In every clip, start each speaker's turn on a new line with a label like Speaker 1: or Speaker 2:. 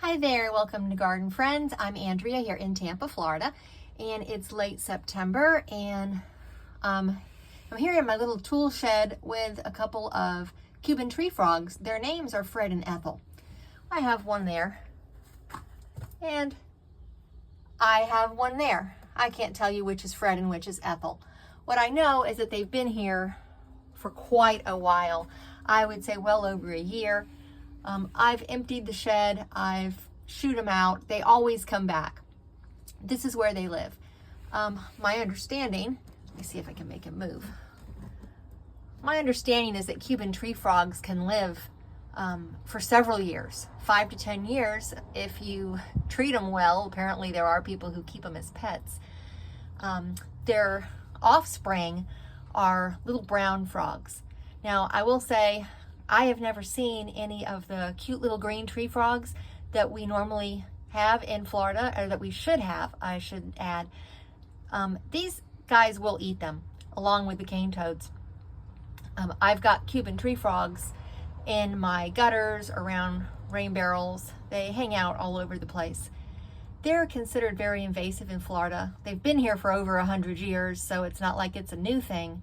Speaker 1: Hi there, welcome to Garden Friends. I'm Andrea here in Tampa, Florida, and it's late September, and I'm here in my little tool shed with a couple of Cuban tree frogs. Their names are Fred and Ethel. I have one there, and I have one there. I can't tell you which is Fred and which is Ethel. What I know is that they've been here for quite a while. I would say well over a year. I've emptied the shed, I've shoot them out. They always come back. This is where they live. My understanding, let me see if I can make it move. My understanding is that Cuban tree frogs can live for several years, 5 to 10 years, if you treat them well. Apparently there are people who keep them as pets. Their offspring are little brown frogs. Now, I will say, I have never seen any of the cute little green tree frogs that we normally have in Florida, or that we should have, I should add. These guys will eat them, along with the cane toads. I've got Cuban tree frogs in my gutters, around rain barrels. They hang out all over the place. They're considered very invasive in Florida. They've been here for over 100 years, so it's not like it's a new thing.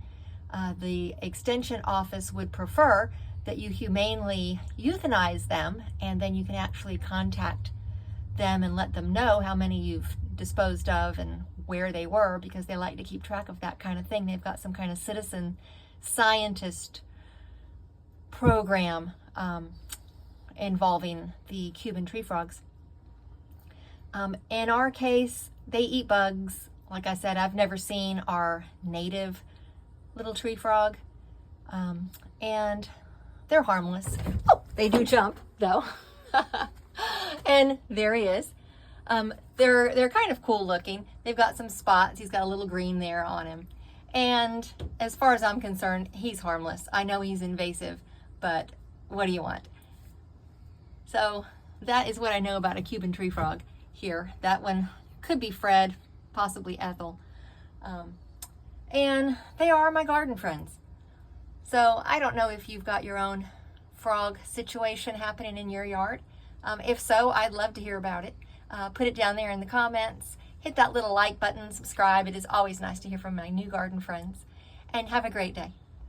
Speaker 1: The Extension Office would prefer that you humanely euthanize them, and then you can actually contact them and let them know how many you've disposed of and where they were, because they like to keep track of that kind of thing. They've got some kind of citizen scientist program involving the Cuban tree frogs. In our case, they eat bugs. Like I said, I've never seen our native little tree frog, and they're harmless. Oh, they do jump though. And there he is. They're kind of cool looking. They've got some spots. He's got a little green there on him. And as far as I'm concerned, he's harmless. I know he's invasive, but what do you want? So that is what I know about a Cuban tree frog here. That one could be Fred, possibly Ethel. And they are my garden friends. So I don't know if you've got your own frog situation happening in your yard. If so, I'd love to hear about it. Put it down there in the comments. Hit that little like button, subscribe. It is always nice to hear from my new garden friends. And have a great day.